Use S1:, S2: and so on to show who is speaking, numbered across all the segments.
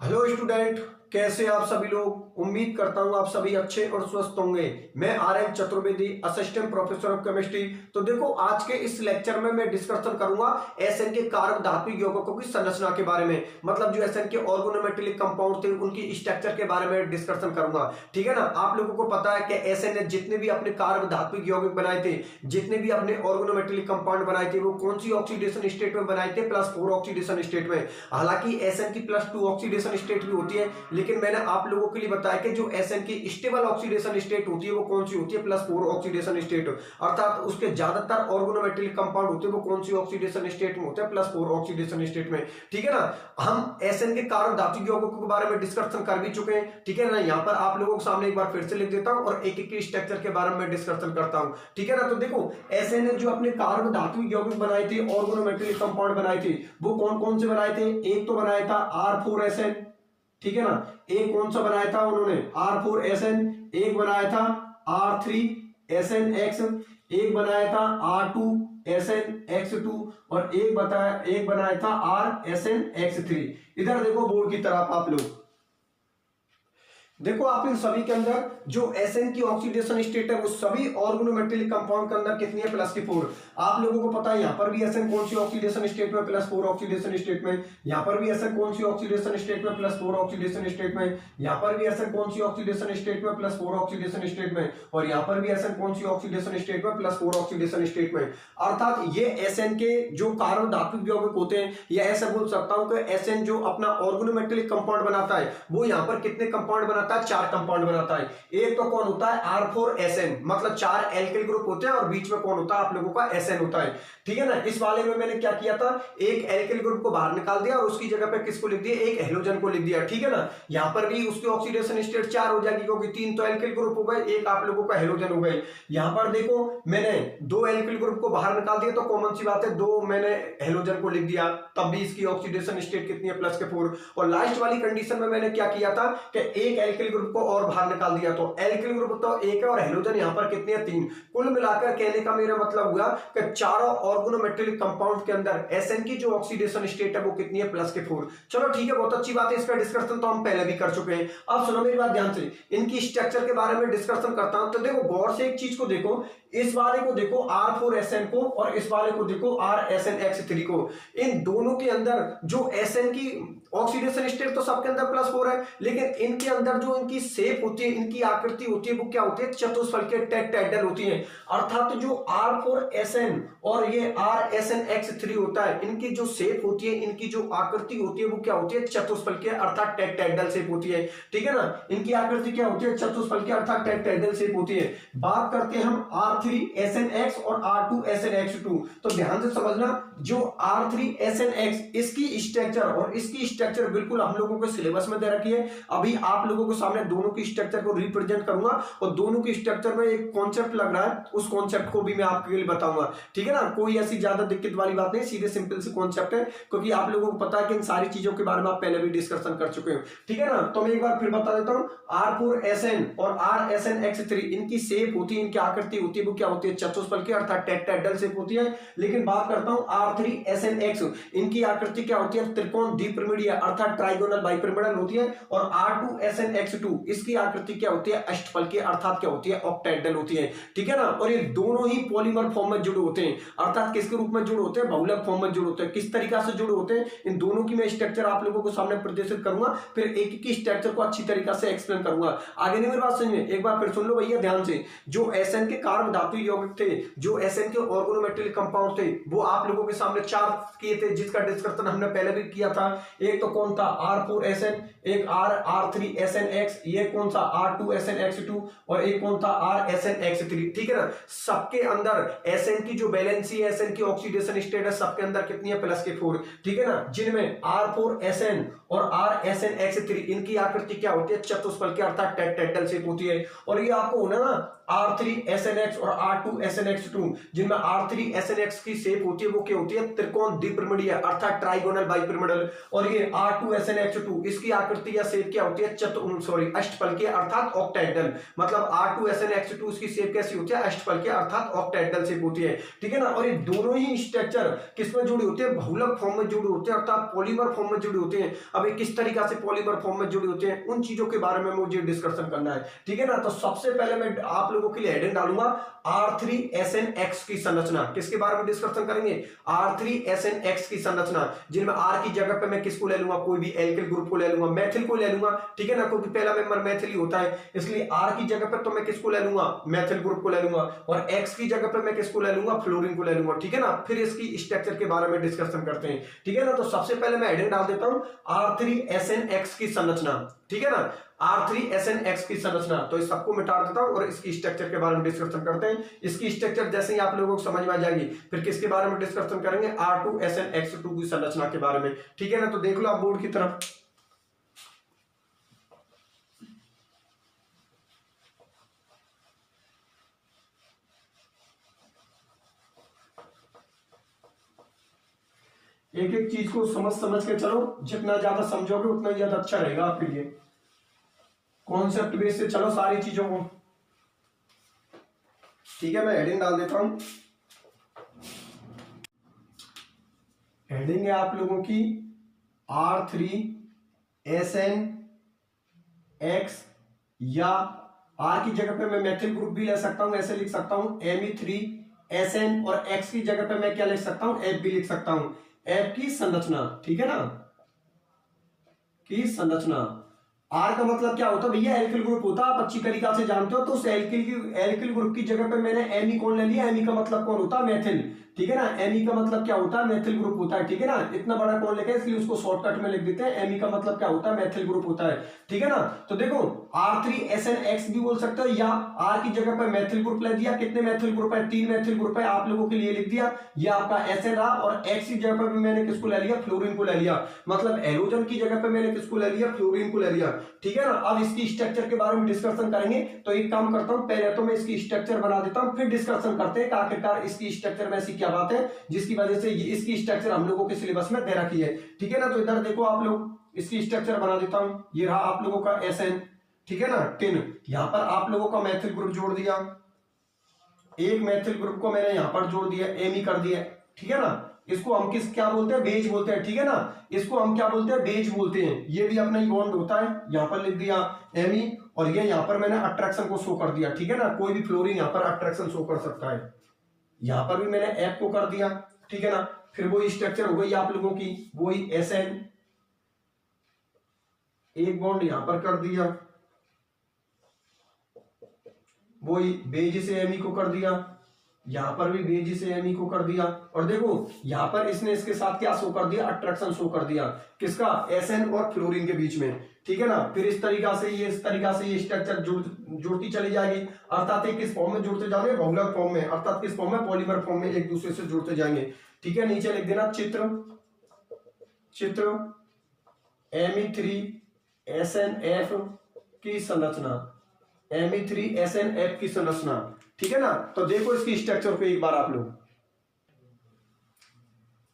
S1: Hello student, कैसे आप सभी लोग। उम्मीद करता हूं आप सभी अच्छे और स्वस्थ होंगे। मैं RN. Chaturvedi, assistant professor of chemistry. तो देखो, आज के इस लेक्चर में मैं डिस्कशन करूंगा एसएन के कारक धात्विक यौगिकों की संरचना के बारे में। मतलब जो एसएन के ऑर्गेनोमेटेलिक कंपाउंड थे उनकी स्ट्रक्चर के बारे में डिस्कशन करूंगा। ठीक है ना। आप लोगों को पता है कि एसएन ने जितने भी अपने कारक धात्विक यौगिक बनाए थे, जितने भी अपने ऑर्गेनोमेटेलिक कंपाउंड बनाए थे, वो कौन सी ऑक्सीडेशन स्टेट में बनाए थे? +4 ऑक्सीडेशन स्टेट में। हालांकि एसएन की +2 ऑक्सीडेशन स्टेट भी होती है, लेकिन मैंने आप लोगों के लिए बताया कि जो एसएन की स्टेबल ऑक्सीडेशन स्टेट होती है वो कौन सी होती है? +4 ऑक्सीडेशन स्टेट। अर्थात उसके ज्यादातर ऑर्गेनोमेटेलिक कंपाउंड होते हैं वो कौन सी ऑक्सीडेशन स्टेट में होते हैं? +4 ऑक्सीडेशन स्टेट में। ठीक है ना। हम एसएन के कारक धात्विक यौगिकों के बारे में डिस्कशन कर भी चुके हैं। ठीक है ना। यहाँ पर आप लोगों के सामने एक बार फिर से लिख देता हूं और एक एक के स्ट्रक्चर के बारे में डिस्कशन करता हूं। ठीक है ना। तो देखो, एसएन ने जो अपने कारक धात्विक यौगिक बनाए थे, ऑर्गेनोमेटेलिक कंपाउंड बनाए थे, वो कौन कौन से बनाए थे? एक तो बनाया था R4SN। ठीक है ना। एक कौन सा बनाया था उन्होंने? R4SN। एक बनाया था R3SNX। एक बनाया था R2SNX2 और एक बनाया था RSNX3। इधर देखो बोर्ड की तरफ आप लोग देखो, आप इन सभी के अंदर जो एसएन की ऑक्सीडेशन स्टेट है वो सभी ऑर्गेनोमेटेलिक कंपाउंड के अंदर कितनी है? +4। आप लोगों को पता है यहाँ पर भी एसएन कौन सी ऑक्सीडेशन स्टेट में? +4 ऑक्सीडेशन स्टेट में। यहाँ पर भी एसएन कौन सी ऑक्सीडेशन स्टेट में? +4 ऑक्सीडेशन स्टेट में। यहाँ पर भी एसएन कौन सी ऑक्सीडेशन स्टेट में? +4 ऑक्सीडेशन स्टेट में। और यहाँ पर भी एसएन कौन सी ऑक्सीडेशन स्टेट में? +4 ऑक्सीडेशन स्टेट में। अर्थात ये एसएन के जो कारक धात्विक यौगिक होते हैं, या ऐसा बोल सकता हूं कि एसएन जो अपना ऑर्गेनोमेटेलिक कंपाउंड बनाता है वो यहाँ पर कितने कंपाउंड बनाता है? 4 कंपाउंड बनाता है। एक तो कौन होता है? R4SN, मतलब 4 एल्किल ग्रुप होते हैं और बीच में कौन होता है? आप लोगों का SN होता है। ठीक है ना। इस वाले में मैंने क्या किया था, एक एल्किल ग्रुप को बाहर निकाल दिया और उसकी जगह पे किसको लिख दिया? एक हेलोजन को लिख दिया। ठीक है ना। यहां पर भी उसकी ऑक्सीडेशन स्टेट 4 हो जाएगी, क्योंकि 3 तो एल्किल ग्रुप हो गए, एक आप लोगों का हेलोजन हो गए। यहां पर देखो, मैंने 2 एल्किल ग्रुप को बाहर निकाल दिया, तो कॉमन सी बात है 2 मैंने हेलोजन को लिख दिया, तब भी इसकी ऑक्सीडेशन स्टेट कितनी है? +4। और लास्ट वाली कंडीशन में मैंने क्या किया था कि एक एल्किल ग्रुप को और बाहर निकाल दिया, तो एल्किल ग्रुप तो एक है और हेलोजन यहां पर कितने हैं? 3। कुल मिलाकर कहने का मेरा मतलब हुआ कि चारों ऑर्गेनोमेटेलिक कंपाउंड के अंदर एसएन की जो ऑक्सीडेशन स्टेट है वो कितनी है? +4। चलो ठीक है, बहुत अच्छी बात है। इसका डिस्कशन तो हम पहले भी कर चुके हैं। अब सुनो मेरी बात ध्यान से, इनकी स्ट्रक्चर के बारे में डिस्कशन करता हूं। तो देखो, गौर से एक चीज को देखो, इस वाले को देखो R4SN को और इस वाले को देखो RSNX3 को। इन दोनों के अंदर जो एसएन की ऑक्सीडेशन स्टेट तो सबके अंदर +4 है, लेकिन इनके अंदर जो इनकी शेप होती है, इनकी आकृति होती है, वो क्या होती है? चतुष्फलकीय टेट्राहेड्रल होती है। अर्थात जो R4SN और ये RSNX3 होता है, इनकी जो शेप होती है, इनकी जो आकृति होती है, वो क्या होती है? चतुष्फलकीय अर्थात टेट्राहेड्रल शेप होती है। ठीक है ना। इनकी आकृति क्या होती है? चतुष्फलकीय अर्थात टेट्राहेड्रल शेप होती है। बात करते हैं हम R3SNX और R2SNX2। तो ध्यान से समझना, जो R3SNX इसकी स्ट्रक्चर और इसकी स्ट्रक्चर बिल्कुल हम लोगों के सिलेबस में दे रखी है। अभी आप लोगों को सामने दोनों की स्ट्रक्चर को रिप्रेजेंट करूंगा और दोनों की स्ट्रक्चर में एक कॉन्सेप्ट लग रहा है, उस कॉन्सेप्ट को भी मैं आपके लिए बताऊंगा। ठीक है ना। कोई ऐसी ज्यादा दिक्कत वाली बात नहीं, सीधे सिंपल से कॉन्सेप्ट है, क्योंकि आप लोगों को पता है कि इन सारी चीजों के बारे में आप पहले भी डिस्कशन कर चुके हैं। ठीक है ना। तो मैं एक बार फिर बता देता हूं, R4SN और RSNX3 इनकी शेप होती है, इनकी आकृति होती है, वो क्या होती है? चतुष्फलकीय अर्थात टेट्राहेड्रल शेप होती है। लेकिन बात करता हूं R3SNX, इनकी आकृति क्या होती है? त्रिकोण द्विपिरामिडीय अर्थात ट्राइगोनल बाइपिरामिडल होती है। और R2SNX2 इसकी आकृति क्या होती है? अष्टफलकीय अर्थात क्या होती है? ऑक्टाहेड्रल होती है। ठीक है ना। और ये दोनों ही पॉलीमर फॉर्म में जुड़े होते हैं, अर्थात किसके रूप में जुड़े होते हैं? बहुलक फॉर्म में जुड़े होते हैं। किस तरीका से जुड़े होते हैं? इन दोनों की मैं स्ट्रक्चर आप लोगों को सामने प्रदर्शित करूंगा, फिर एक एक की स्ट्रक्चर को अच्छी तरीका से एक्सप्लेन करूंगा। आगे नहीं मेरी बात समझ में? एक बार फिर सुन लो भैया ध्यान से। जो एसएन के कारक धात्विक यौगिक थे, जो एसएन के ऑर्गेनोमेटेलिक कंपाउंड थे, वो आप लोगों के सामने 4 किए थे, जिसका डिस्कशन हमने पहले भी किया था। एक तो कौन था? R4SN, एक R3SNX, ये कौन सा? R2SNX2 और एक कौन था? RSNX3। ठीक है ना। सबके अंदर एसएन की जो वैलेंसी है, एसएन की ऑक्सीडेशन स्टेट है, सबके अंदर कितनी है? +4। ठीक है ना। जिनमें R4SN और RSNX3 इनकी आकृति क्या होती है? चतुष्फलकीय अर्थात टेट्राहेड्रल शेप होती है। और ये आपको होना ना R3SNX और R2SNX2, जिनमें R3SNX की शेप होती है वो क्या होती है, त्रिकोण द्विपिरामिडीय अर्थात ट्राइगोनल बाइपिरामिडल। और ये R2SNX2 इसकी आकृति या शेप क्या होती है, अष्टफलकीय अर्थात ऑक्टाहेड्रल। मतलब R2SNX2 इसकी शेप कैसी होती है, अष्टफलकीय अर्थात ऑक्टाहेड्रल शेप होती है, ठीक है ना। और ये दोनों ही स्ट्रक्चर किसमें जुड़ी होती है, बहुलक फॉर्म में जुड़ी होती है अर्थात पॉलीमर फॉर्म में जुड़ी होती है। अब ये किस तरीका से पॉलीमर फॉर्म में जुड़ी होती है, उन चीजों के बारे में मुझे डिस्कशन करना है, ठीक है ना। तो सबसे पहले मैं आप लोगों के लिए हेडिंग डालूंगा R3SNX की संरचना। किसके बारे में डिस्कशन करेंगे, R3SNX की संरचना, जिनमें R की जगह पे मैं किसको ले लूंगा, कोई भी एल्किल ग्रुप को ले लूंगा, मैथिल को ले लूंगा, ठीक है ना, क्योंकि पहला मेंबर मैथिल ही होता है, इसलिए R की जगह पे तो मैं किसको ले लूंगा, मैथिल ग्रुप को ले लूंगा, और X की जगह पे मैं किसको ले लूंगा, फ्लोरीन को ले लूंगा, ठीक है ना। फिर इसकी स्ट्रक्चर के बारे में डिस्कशन करते हैं, ठीक है ना। तो सबसे पहले मैं हेडिंग डाल देता हूं R3SNX की संरचना, ठीक है ना, R3SNX की संरचना। तो इस सबको मिटा देता हूं और इसकी स्ट्रक्चर के बारे में डिस्कशन करते हैं। इसकी स्ट्रक्चर जैसे ही आप लोगों को समझ में आ जाएगी, फिर किसके बारे में डिस्कशन करेंगे, R2SNX2 की संरचना के बारे में, ठीक है ना। तो देख लो आप बोर्ड की तरफ, एक एक चीज को समझ समझ के चलो, जितना ज्यादा समझोगे उतना ही ज्यादा अच्छा रहेगा आपके लिए। कॉन्सेप्ट बेस से चलो सारी चीजों को, ठीक है। मैं हेडिंग डाल देता हूं, हेडिंग है आप लोगों की R3SNX, या R की जगह पे मैं मैथिल ग्रुप भी ले सकता हूं, ऐसे लिख सकता हूं Me3SN, और X की जगह पे मैं क्या लिख सकता हूं, F भी लिख सकता हूं, F की संरचना, ठीक है ना, की संरचना। आर का मतलब क्या होता है भैया, एल्किल ग्रुप होता है, आप अच्छी तरीका से जानते हो। तो उस एल्किल ग्रुप की जगह पे मैंने एमी कौन ले लिया, एमी का मतलब कौन होता है, मैथिल, ठीक है ना। एमी का मतलब क्या होता है, मैथिल ग्रुप होता है, ठीक है ना। इतना बड़ा कौन लिखा है इसलिए उसको शॉर्टकट में लिख देते हैं, एमी का मतलब क्या होता है, मैथिल ग्रुप होता है, ठीक है ना। तो देखो R3SNX भी बोल सकते हो, या आर की जगह पर मैथिल ग्रुप ले दिया। कितने मैथिल ग्रुप है, 3 मैथिल ग्रुप है, आप लोगों के लिए लिख दिया। ये आपका SN रहा, और X की जगह पर भी मैंने किसको ले लिया, फ्लोरीन को ले लिया। मतलब एलोजन की जगह पर मैंने किसको ले लिया, फ्लोरीन को ले लिया, ठीक है ना। अब इसकी स्ट्रक्चर के बारे में डिस्कशन करेंगे। तो एक काम करता हूं, पहले तो मैं इसकी स्ट्रक्चर बना देता हूं, फिर डिस्कशन करते हैं आखिरकार इसकी स्ट्रक्चर में ऐसी क्या बात है जिसकी वजह से इसकी स्ट्रक्चर हम लोगों के सिलेबस में दे रखी है, ठीक है ना। तो इधर देखो आप लोग, इसकी स्ट्रक्चर बना देता हूं। ये रहा आप लोगों का SN, ठीक है ना, टिन। यहां पर आप लोगों का मैथिल ग्रुप जोड़ दिया, एक मैथिल ग्रुप को मैंने यहां पर जोड़ दिया, एमी कर दिया, ठीक है ना। इसको हम क्या बोलते हैं, बेज बोलते हैं, ठीक है ना। इसको हम क्या बोलते हैं, बेज बोलते हैं। ये भी अपना बॉन्ड होता है, यहां पर लिख दिया एमी, और ये यहां पर मैंने अट्रैक्शन को शो कर दिया, ठीक है ना। कोई भी फ्लोरीन यहां पर अट्रैक्शन शो कर सकता है, यहां पर भी मैंने एफ को कर दिया, ठीक है ना। फिर वही स्ट्रक्चर हो गई आप लोगों की, वही SN, एक बॉन्ड यहां पर कर दिया, वही बेज से एमी को कर दिया, यहां पर भी बेज से एमी को कर दिया। और देखो यहां पर इसने इसके साथ क्या शो कर दिया, अट्रैक्शन शो कर दिया, किसका, SN और फ्लोरीन के बीच में, ठीक है ना। फिर इस तरीका से ये स्ट्रक्चर जुड़ती चली जाएगी, अर्थात एक किस फॉर्म में जुड़ते जाएंगे, बहुलक फॉर्म में, अर्थात किस फॉर्म में, पॉलीमर फॉर्म में एक दूसरे से जुड़ते जाएंगे, ठीक है। नीचे लिख देना चित्र Me3SNF की संरचना, Me3SNF की संरचना, ठीक है ना। तो देखो इसकी स्ट्रक्चर को एक बार आप लोग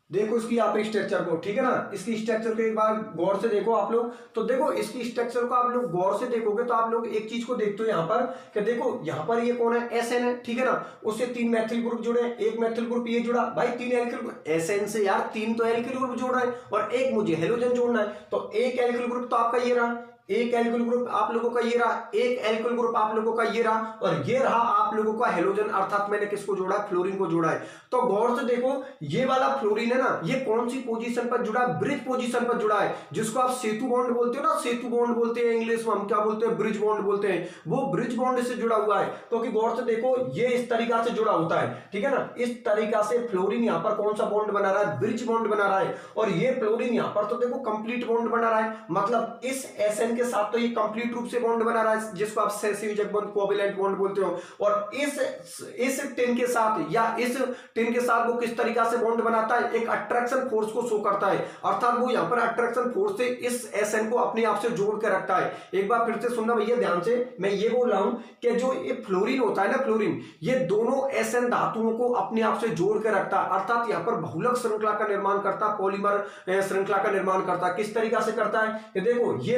S1: देखो, इसकी आप स्ट्रक्चर को, ठीक है ना। इसकी स्ट्रक्चर को एक बार गौर से देखो आप लोग। तो देखो इसकी स्ट्रक्चर को आप लोग गौर से देखोगे तो आप लोग एक चीज को देखते हो यहाँ पर, कि देखो यहाँ पर ये कौन है, SN है, ठीक है ना। उससे 3 मैथिल ग्रुप जुड़े, एक मैथिल ग्रुप ये जुड़ा, भाई 3 एल्किल ग्रुप, SN से यार 3 तो एल्किल ग्रुप जोड़ रहा है, और एक मुझे हेलोजन जोड़ना है। तो एक एल्किल ग्रुप तो आपका ये रहा, एक एल्किल ग्रुप आप लोगों का ये रहा, एक एल्किल ग्रुप आप लोगों का ये रहा, और ये रहा आप लोगों का हेलोजन, अर्थात मैंने किसको जोड़ा, फ्लोरीन को जोड़ा है। तो गौर से देखो, ये वाला फ्लोरीन है ना, ये कौन सी पोजीशन पर जुड़ा है, ब्रिज पोजीशन पर जुड़ा है, जिसको आप सेतु बॉन्ड बोलते हो ना, सेतु बॉन्ड बोलते हैं इंग्लिश में, हम क्या बोलते हैं, ब्रिज बॉन्ड बोलते हैं। वो ब्रिज बॉन्ड से जुड़ा हुआ है। तो कि गौर से देखो, ये इस तरीका से जुड़ा होता है, ठीक है ना। इस तरीका से फ्लोरीन यहाँ पर कौन सा बॉन्ड बना रहा है, ब्रिज बॉन्ड बना रहा है, और ये फ्लोरीन यहाँ पर तो देखो कंप्लीट बॉन्ड बना रहा है। मतलब इस SN के साथ तो ये कंप्लीट रूप से बॉन्ड बना रहा है, जिसको आप सहसंयोजक बॉन्ड, कोवेलेंट बॉन्ड बोलते हो। और इस टिन के साथ या इस टिन के साथ वो किस तरीका से बॉन्ड बनाता है, एक अट्रैक्शन फोर्स को शो करता है, अर्थात वो यहाँ पर अट्रैक्शन फोर्स से इस एसएन को अपने आप से जोड़ के रखता है। एक बार फिर से सुनना भैया ध्यान से, मैं ये बोल रहा हूं कि जो ये फ्लोरीन होता है ना, फ्लोरीन, ये दोनों एसएन धातुओं को अपने आप से जोड़ के रखता है, अर्थात यहाँ पर बहुलक श्रृंखला का निर्माण करता, पॉलीमर श्रृंखला का निर्माण करता। किस तरीका से करता है कि देखो, ये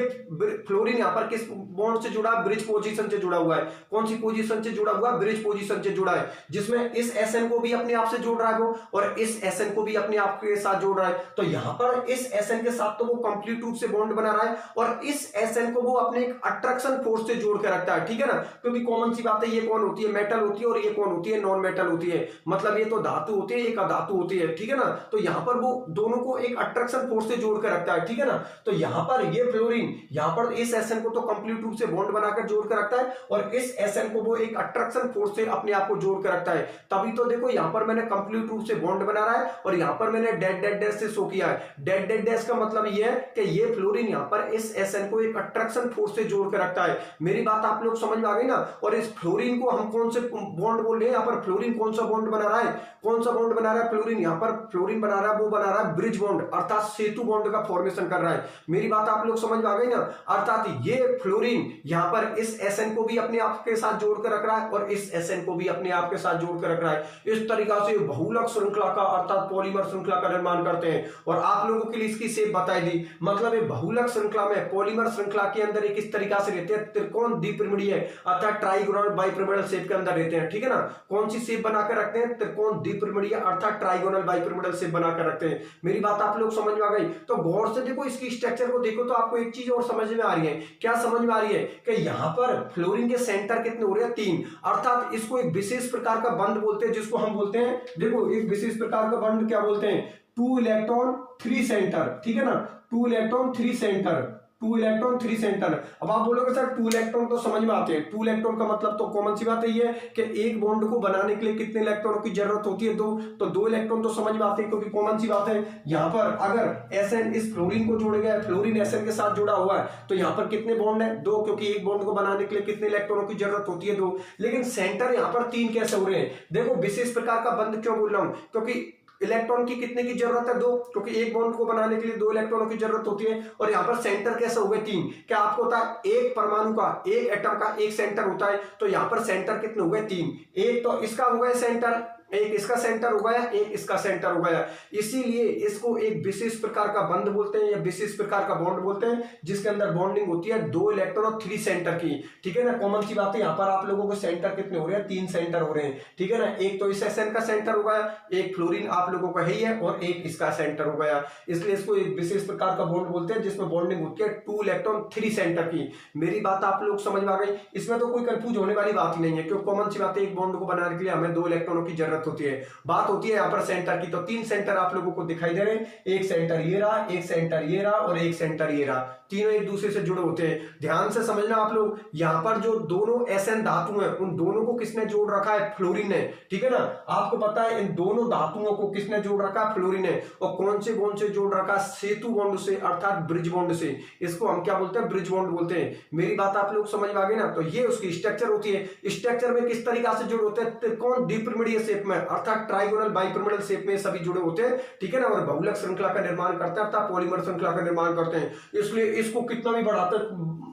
S1: फ्लोरीन यहाँ पर किस बॉन्ड से जुड़ा है, ब्रिज पोजीशन से जुड़ा हुआ है। कौन सी पोजीशन से जुड़ा हुआ है, ब्रिज पोजीशन से जुड़ा है, जिसमें इस एसएन को भी अपने आप से जोड़ रहा है वो, और इस एसएन को भी अपने आप के साथ जोड़ रहा है। तो यहाँ पर इस एसएन के साथ तो वो कंप्लीट रूप से बॉन्ड बना रहा है, और इस एसएन को वो अपने एक अट्रैक्शन फोर्स से जोड़ के रखता है, ठीक है ना। क्योंकि कॉमन सी बात है, ये कौन होती है, मेटल होती है, और ये कौन होती है, नॉन मेटल होती है। मतलब ये तो धातु होती है, एक अधातु होती है, ठीक है ना। तो यहाँ पर वो दोनों को एक अट्रैक्शन फोर्स से जोड़ के रखता है, ठीक है ना। तो यहाँ पर ये फ्लोरीन यहाँ पर इस एसएन को तो कंप्लीट रूप से बॉन्ड बनाकर जोड़ कर रखता है, और इस एसएन को वो एक अट्रैक्शन फोर्स से अपने आप को जोड़ कर रखता है। तभी तो देखो यहाँ पर मैंने कंप्लीट रूप से बॉन्ड बना रहा है, और यहाँ पर मैंने डेड डेड डैश से शो किया है। डेड डेड डैश का मतलब ये है कि ये फ्लोरीन यहाँ पर इस एसएन को एक अट्रैक्शन फोर्स से जोड़ कर रखता है। मेरी बात आप लोग समझ में आ गई ना। और इस फ्लोरीन को हम कौन से बॉन्ड बोल रहे हैं, यहाँ पर फ्लोरीन कौन सा बॉन्ड बना रहा है, कौन सा बॉन्ड बना रहा है फ्लोरीन, यहाँ पर फ्लोरीन बना रहा है, वो बना रहा है ब्रिज बॉन्ड, अर्थात सेतु बॉन्ड का फॉर्मेशन कर रहा है। मेरी बात आप लोग समझ में आ गई ना। अर्थात ये फ्लोरीन यहाँ पर इस एसएन को भी अपने आप के साथ जोड़ कर रख रहा है, और इस एसएन को भी अपने आप के साथ जोड़ कर रख रहा है। इस तरीका से बहुलक श्रृंखला का, अर्थात पॉलीमर श्रृंखला का निर्माण करते हैं। और आप लोगों के लिए इसकी शेप बताई दी, मतलब ये बहुलक श्रृंखला में, पॉलीमर श्रृंखला के अंदर एक इस तरीका से रहते हैं, त्रिकोण द्विपिरिमिडीय अर्थात ट्राइगोनल बाइपिरामिडल शेप के अंदर रहते हैं, ठीक है ना। कौन सी शेप बनाकर रखते हैं, त्रिकोण द्विपिरिमिडीय अर्थात ट्राइगोनल बाइपिरामिडल शेप बनाकर रखते हैं। मेरी बात आप लोग समझ में आ गई। तो गौर से देखो, इसकी स्ट्रक्चर को देखो, तो आपको एक चीज और समझ में आ रही है। क्या समझ में आ रही है कि यहाँ पर फ्लोरीन के सेंटर कितने हो रहे हैं, 3, अर्थात इसको एक विशेष प्रकार का बंध बोलते हैं, जिसको हम बोलते हैं, देखो एक विशेष प्रकार का बंध क्या बोलते हैं, 2 इलेक्ट्रॉन 3 सेंटर, ठीक है ना। 2 इलेक्ट्रॉन 3 सेंटर, 2 इलेक्ट्रॉन 3 सेंटर। अब आप बोलोगे सर 2 इलेक्ट्रॉन तो समझ में आते हैं, 2 इलेक्ट्रॉन का मतलब तो कॉमन सी बात है ये कि एक बॉन्ड को बनाने के लिए कितने इलेक्ट्रॉनों की जरूरत होती है, 2। तो 2 इलेक्ट्रॉन तो समझ में आते हैं, क्योंकि कॉमन सी बात है। यहाँ पर अगर एसएन इस फ्लोरीन को जोड़ेगा, फ्लोरीन एसएन के साथ जुड़ा हुआ है, तो यहाँ पर कितने बॉन्ड है, 2, क्योंकि एक बॉन्ड को बनाने के लिए कितने इलेक्ट्रॉनों की जरूरत होती है, 2। लेकिन सेंटर यहाँ पर 3 कैसे हो रहे हैं, देखो विशेष प्रकार का बंध क्यों बोल रहा हूं, क्योंकि इलेक्ट्रॉन की कितने की जरूरत है, 2, क्योंकि एक बॉन्ड को बनाने के लिए 2 इलेक्ट्रॉनों की जरूरत होती है। और यहाँ पर सेंटर कैसे हो गए, 3। क्या आपको होता है, एक परमाणु का, एक एटम का एक सेंटर होता है, तो यहाँ पर सेंटर कितने हो गए, 3। एक तो इसका हो गया सेंटर, एक इसका सेंटर हो गया, एक इसका सेंटर हो गया। इसीलिए इसको एक विशेष प्रकार का बंध बोलते हैं, या विशेष प्रकार का बॉन्ड बोलते हैं, जिसके अंदर बॉन्डिंग होती है 2 इलेक्ट्रॉन और 3 सेंटर की, ठीक है ना। कॉमन सी बात है, यहाँ पर आप लोगों को सेंटर कितने हो रहे हैं, 3 सेंटर हो रहे हैं, ठीक है ना। एक तो इस एसएन का सेंटर हो गया, एक फ्लोरीन आप लोगों का है ही है, और एक इसका सेंटर हो गया। इसलिए इसको एक विशेष प्रकार का बॉन्ड बोलते हैं, जिसमें बॉन्डिंग होती है 2 इलेक्ट्रॉन 3 सेंटर की। मेरी बात आप लोग समझ में आ गई। इसमें तो कोई कंफ्यूज होने वाली बात ही नहीं है, क्योंकि कॉमन सी बात है, एक बॉन्ड को बनाने के लिए हमें 2 इलेक्ट्रॉनों की जरूरत होती है। बात होती है यहाँ पर सेंटर की, तो 3 सेंटर आप लोगों को दिखाई दे रहे हैं, एक सेंटर ये रहा, एक सेंटर ये रहा, और एक सेंटर ये रहा। तीनों एक दूसरे से जुड़े होते हैं। ध्यान से समझना आप लोग, यहाँ पर जो दोनों एसएन धातु हैं, उन दोनों को किसने जोड़ रखा है, फ्लोरीन ने, ठीक है ना। आपको पता है इन दोनों धातुओं को किसने जोड़ रखा है, फ्लोरीन ने। और कौन से बॉन्ड से जोड़ रखा, सेतु बॉन्ड से, अर्थात ब्रिज बॉन्ड से। इसको हम क्या बोलते हैं, ब्रिज बॉन्ड बोलते हैं। मेरी बात आप लोग समझ में आ गई ना। तो ये उसकी स्ट्रक्चर होती है। स्ट्रक्चर में किस तरीका से जुड़े होते हैं, त्रिकोण द्विपिरिमिडीय शेप में, अर्थात ट्राइगोनल बाइपिरामिडल शेप में सभी जुड़े होते हैं, ठीक है ना। और बहुलक श्रृंखला का निर्माण करते हैं, अर्थात पॉलीमर श्रृंखला का निर्माण करते हैं। इसलिए इसको कितना भी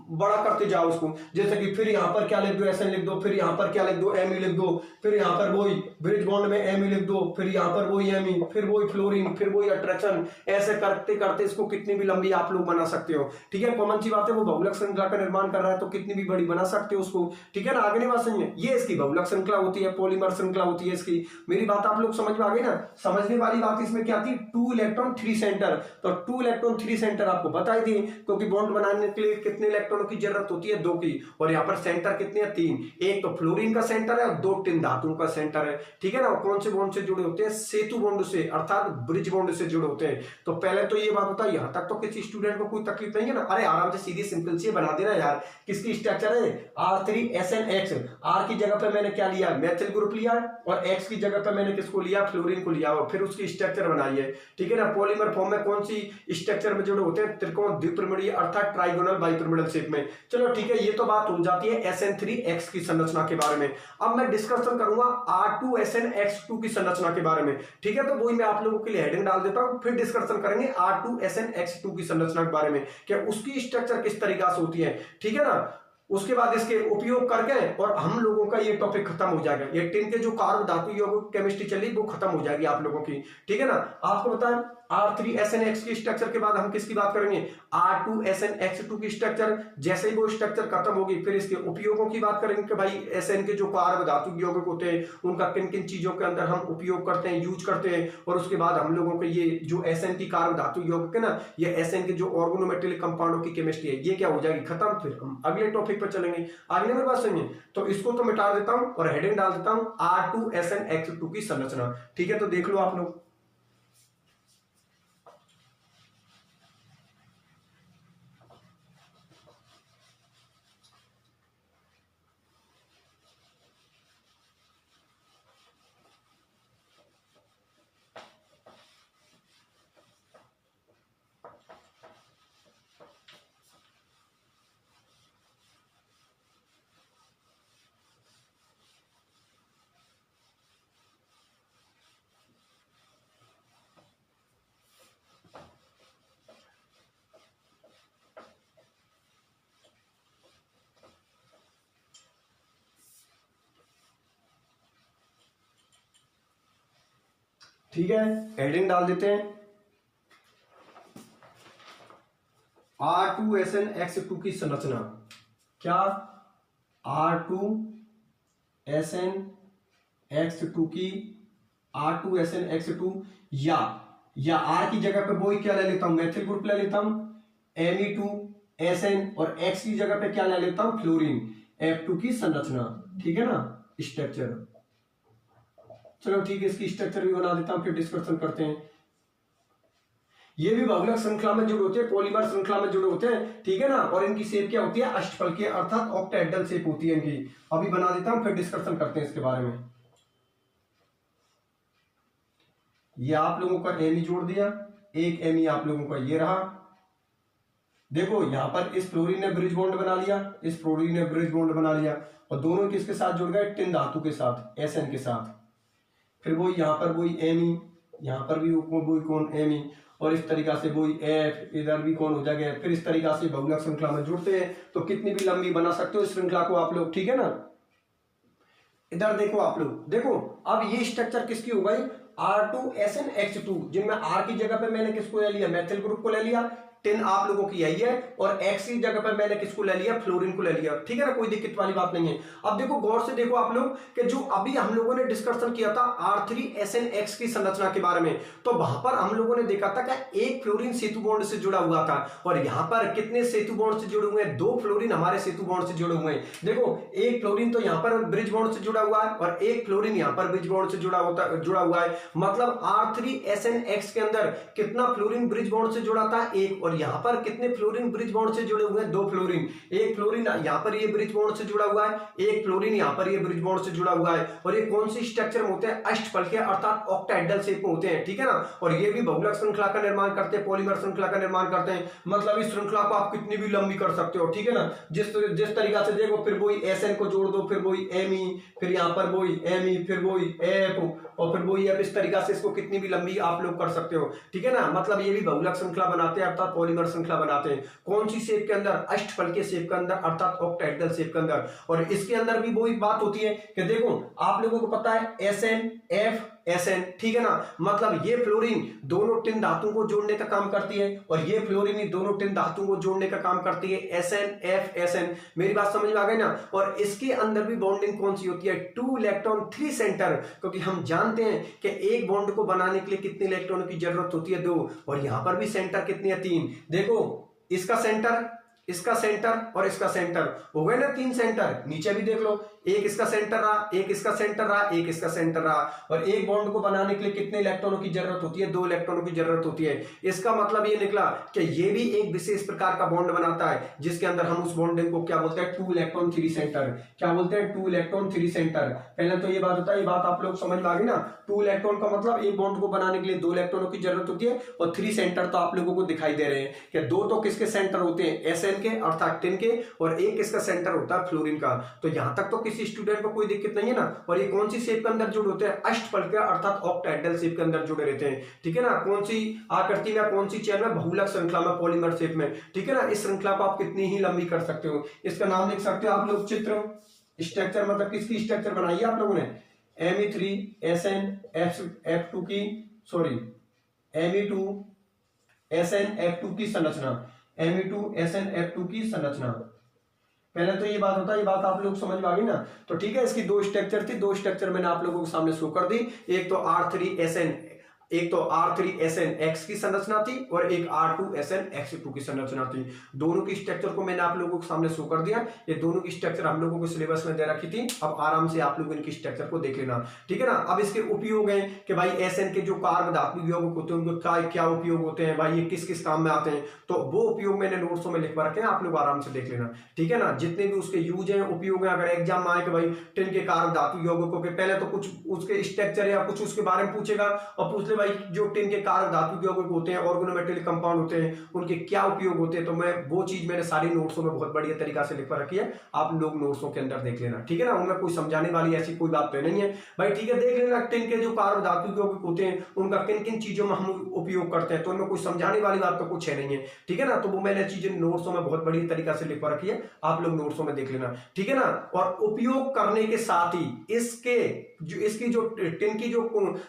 S1: बड़ा करते जाओ उसको, जैसे कि फिर यहाँ पर क्या लिख दो, एसएन लिख दो, फिर यहाँ पर क्या लिख दो, एमई लिख दो, फिर यहाँ पर वही ब्रिज बॉन्ड में एमई लिख दो, फिर यहाँ पर वही एमई, फिर वही फ्लोरीन, फिर वही अट्रैक्शन। ऐसे करते करते इसको कितनी भी लंबी आप लोग बना सकते हो, ठीक है। कॉमन सी बात है, वो बहुलक श्रृंखला का निर्माण कर रहा है, तो कितनी भी बड़ी बना सकते हो उसको, ठीक है ना। आगे नहीं बात समझिए, ये इसकी बहुलक श्रृंखला होती है, पॉलीमर श्रृंखला होती है इसकी। मेरी बात आप लोग समझ में आ गई ना। समझने वाली बात इसमें क्या थी, 2 इलेक्ट्रॉन 3 सेंटर। तो 2 इलेक्ट्रॉन 3 सेंटर आपको बताई दी, क्योंकि बॉन्ड बनाने के लिए कितने इलेक्ट्रॉन इलेक्ट्रॉनों की जरूरत होती है? 2 की। और यहाँ पर सेंटर कितने हैं? 3। एक तो फ्लोरीन का सेंटर है और 2 टिन धातुओं का सेंटर है, ठीक है ना। कौन से बॉन्ड से जुड़े होते हैं? सेतु बॉन्ड से, अर्थात ब्रिज बॉन्ड से जुड़े होते हैं। तो पहले तो ये बात बताओ, यहाँ तक तो किसी स्टूडेंट को कोई तकलीफ नहीं है ना? अरे आराम से सीधी सिंपल सी बना देना यार। किसकी स्ट्रक्चर है? R3SNX। R की जगह पे मैंने क्या लिया? मैथिल ग्रुप लिया, और X की जगह पे मैंने किसको लिया? फ्लोरीन को लिया, और फिर उसकी स्ट्रक्चर बनाई है, ठीक है ना। पॉलीमर फॉर्म में कौन सी स्ट्रक्चर में जुड़े होते हैं? त्रिकोण द्विपिरामिडीय, अर्थात ट्राइगोनल बाइपिरामिडल शेप में। चलो ठीक है, ये तो बात हो जाती है SN3X की संरचना के बारे में। अब मैं डिस्कशन करूंगा R2SNX2 की संरचना के बारे में, ठीक है। तो वही मैं आप लोगों के लिए हेडिंग डाल देता हूं, फिर डिस्कशन करेंगे R2SNX2 की संरचना के बारे में, क्या उसकी स्ट्रक्चर किस तरीका से होती है, ठीक है ना। उसके बाद इसके उपयोग करके और हम लोगों का ये टॉपिक खत्म हो जाएगा। ये टिन के जो कार्ब धातु यौगिक केमिस्ट्री चली वो खत्म हो जाएगी आप लोगों की, ठीक है ना। आपको बताएं R3SNX की स्ट्रक्चर के बाद हम किसकी बात करेंगे? R2SNX2 की स्ट्रक्चर। जैसे ही वो स्ट्रक्चर खत्म होगी फिर इसके उपयोगों की बात करेंगे कि भाई SN के जो कार्ब धातु यौगिक होते हैं उनका किन किन चीजों के अंदर हम उपयोग करते हैं, यूज करते हैं। और उसके बाद हम लोगों को ये जो SN की कार्ब धातु यौगिक है ना, ये SN के जो ऑर्गेनोमेटेलिक कंपाउंडों की केमिस्ट्री है, ये क्या हो जाएगी? खत्म। फिर हम अगले टॉपिक पर चलेंगे। आगे मेरे बात सुनिए, तो इसको तो मिटा देता हूं और हेडिंग डाल देता हूं R2SNX2 की संरचना, ठीक है। तो देख लो आप लोग, ठीक है, हेडिंग डाल देते हैं R2SNX2 की संरचना। क्या? R2SNX2 की, R2SNX2 या R की जगह पे वो क्या ले लेता हूं? मैथिल ग्रुप ले लेता हूं Me2SN, और X की जगह पे क्या ले लेता हूं? फ्लोरीन F2 की संरचना, ठीक है ना, स्ट्रक्चर। चलो ठीक है, इसकी स्ट्रक्चर भी बना देता हूं, फिर डिस्कशन करते हैं। ये भी बहुलक श्रृंखला में जुड़े होते हैं, पॉलीमर श्रृंखला में जुड़े होते हैं, ठीक है ना। और इनकी शेप क्या होती है? अष्टफलकीय, अर्थात ऑक्टाहेड्रल शेप होती है इनकी। अभी बना देता हूं, फिर डिस्कशन करते हैं इसके बारे में। ये आप लोगों का एमी जोड़ दिया, एक एमी आप लोगों का ये रहा। देखो यहां पर इस फ्लोरीन ने ब्रिज बॉन्ड बना लिया, इस फ्लोरीन ने ब्रिज बॉन्ड बना लिया, और दोनों किसके साथ जुड़ गए? टिन धातु के साथ, SN के साथ। फिर वो यहां पर वही एमी, यहां पर भी वही कौन? एमी, और इस तरीका से वही F, इधर भी कौन हो जाएगा? फिर इस तरीका से बहुलक श्रृंखला में जुड़ते हैं, तो कितनी भी लंबी बना सकते हो इस श्रृंखला को आप लोग, ठीक है ना। इधर देखो आप लोग, देखो अब ये स्ट्रक्चर किसकी हो गई? R2SNX2, जिनमें R की जगह पे मैंने किसको ले लिया? मैथिल ग्रुप को ले लिया। टिन आप लोगों की यही है, और X की जगह पर मैंने किसको ले लिया? फ्लोरीन को ले लिया, ठीक है ना। कोई दिक्कत वाली बात नहीं है। अब देखो गौर से देखो आप लोग कि जो अभी हम लोगों ने डिस्कशन किया था R3SNX की संरचना के बारे में, तो वहां पर हम लोगों ने देखा था कि एक फ्लोरीन सेतु बॉन्ड से जुड़ा हुआ था, और यहां पर कितने सेतु बॉन्ड से जुड़े हुए हैं? 2 फ्लोरीन हमारे सेतु बॉन्ड से जुड़े हुए हैं। देखो एक फ्लोरीन तो यहां पर ब्रिज बॉन्ड से जुड़ा हुआ है, और एक फ्लोरीन यहां पर ब्रिज बॉन्ड से जुड़ा हुआ है। मतलब R3SNX के अंदर कितना फ्लोरीन ब्रिज बॉन्ड से जुड़ा था? 1। और यहां पर कितने फ्लोरीन ब्रिज बॉन्ड से जुड़े हुए हैं? 2 फ्लोरीन। एक फ्लोरीन यहां पर ये ब्रिज बॉन्ड से जुड़ा हुआ है, एक फ्लोरीन यहां पर ये ब्रिज बॉन्ड से जुड़ा हुआ है। और ये कौन सी स्ट्रक्चर में होते हैं? अष्टफलकीय, अर्थात ऑक्टाहेड्रल शेप में होते हैं, ठीक है ना। और ये भी बहुलक श्रृंखला का निर्माण करते हैं, पॉलीमर श्रृंखला का निर्माण करते हैं। मतलब इस श्रृंखला को आप कितनी भी लंबी कर सकते हो, ठीक है ना। जिस तरीका से देखो, फिर वही SN को जोड़ दो, फिर वही Me, फिर यहां पर वही Me, फिर वही F, और फिर वही F। इस तरीका से इसको कितनी भी लंबी आप लोग कर सकते हो, ठीक है ना। मतलब ये भी बहुलक श्रृंखला बनाते हैं, अर्थात पॉलीमर श्रृंखला बनाते हैं। कौन सी शेप के अंदर? अष्टफलकीय शेप के अंदर, अर्थात ऑक्टाहेड्रल शेप के अंदर। और इसके अंदर भी वही बात होती है कि देखो आप लोगों को पता है SN F SN, ठीक है ना। मतलब ये फ्लोरीन दोनों टिन धातुओं को जोड़ने का काम करती है, और ये फ्लोरीन दोनों टिन धातुओं को जोड़ने का काम करती है, SN F SN। मेरी बात समझ में आ गई ना। और इसके अंदर भी बॉन्डिंग कौन सी होती है? 2 इलेक्ट्रॉन 3 सेंटर, क्योंकि हम जानते हैं कि एक बॉन्ड को बनाने के लिए कितने इलेक्ट्रॉनों की जरूरत होती है? 2। और यहां पर भी सेंटर कितने हैं? 3। देखो इसका सेंटर इसका सेंटर और इसका सेंटर हो गए ना, 3 सेंटर। नीचे भी देख लो, एक इसका सेंटर रहा, एक इसका सेंटर रहा, एक इसका सेंटर रहा। और एक बॉन्ड को बनाने के लिए कितने इलेक्ट्रॉनों की जरूरत होती है? 2 इलेक्ट्रॉनों की जरूरत होती है। इसका मतलब ये निकला कि ये भी एक विशेष प्रकार का बॉन्ड बनाता है, जिसके अंदर हम उस बॉन्डिंग को क्या बोलते हैं? 2 इलेक्ट्रॉन 3 सेंटर। क्या बोलते हैं? 2 इलेक्ट्रॉन 3 सेंटर। पहले तो ये बात होता है, ये बात आप लोग समझ में आ गई ना। 2 इलेक्ट्रॉन का मतलब एक बॉन्ड को बनाने के लिए 2 इलेक्ट्रॉनों की जरूरत होती है, और 3 सेंटर तो आप लोगों को दिखाई दे रहे हैं कि 2 तो किसके सेंटर होते हैं? एसएन के अर्थात टिन के, और एक इसका सेंटर होता है फ्लोरीन का। तो यहां तक तो किसी स्टूडेंट को कोई दिक्कत नहीं है ना। और ये कौन सी शेप के अंदर जुड़े होते हैं? अष्टफलक अर्थात ऑक्टाहेड्रल शेप के अंदर जुड़े रहते हैं, ठीक है ना। कौन सी आकृति में, कौन सी चेन में? बहुलक श्रृंखला में, पॉलीमर शेप में, ठीक है ना। इस श्रृंखला को आप कितनी ही लंबी कर सकते हो, इसका नाम लिख सकते हो आप लोग चित्र स्ट्रक्चर। मतलब किसकी स्ट्रक्चर बनाई है आप लोगों ने? Me3SnF2 की, सॉरी Me2SnF2 की संरचना, Me2SnF2 की संरचना। पहले तो ये बात होता है, ये बात आप लोग समझ में आ गई ना। तो ठीक है, इसकी 2 स्ट्रक्चर थी, 2 स्ट्रक्चर मैंने आप लोगों के सामने शो कर दी। एक तो R3SnX की संरचना थी, और एक R2SnX2 की संरचना थी। दोनों की स्ट्रक्चर को मैंने आप लोगों के सामने शो कर दिया। ये दोनों की स्ट्रक्चर हम लोगों को सिलेबस में दे रखी थी। अब आराम से आप लोग इनकी स्ट्रक्चर को देख लेना, ठीक है ना। अब इसके उपयोग हैं कि भाई SN के जो कार्ब धात्विक यौगिक होते हैं उनको क्या उपयोग होते हैं, भाई ये किस किस काम में आते हैं। तो वो उपयोग मैंने नोट्सों में लिखवा रखे हैं, आप लोग आराम से देख लेना, ठीक है ना। जितने भी उसके यूज हैं, उपयोग हैं, अगर एग्जाम में आए कि भाई टिन के कार्ब धात्विक यौगिकों के, पहले तो कुछ उसके स्ट्रक्चर या कुछ उसके बारे में पूछेगा, और पूछ ले भाई जो टिन कारक धातु यौगिक होते हैं, ऑर्गेनोमेटेलिक कंपाउंड होते हैं, उनके क्या उपयोग होते हैं। तो मैं वो चीज मैंने सारी नोट्सों में बहुत बढ़िया तरीका से लिखवा रखी है, आप लोग नोट्सों के अंदर देख लेना, ठीक है ना। उनमें कोई समझाने वाली ऐसी कोई बात तो नहीं है भाई, ठीक है। देख लेना टिन के जो कारक धातु यौगिक होते हैं उनका किन किन चीजों में हम उपयोग करते हैं, तो उनमें कोई समझाने वाली बात तो कुछ है नहीं है, ठीक है ना। तो वो मैंने चीजें नोट्सों में बहुत बढ़िया तरीका से लिखवा रखी है, आप लोग नोट्सों में देख लेना, ठीक है ना। और उपयोग करने के साथ ही इसकी जो टिन की जो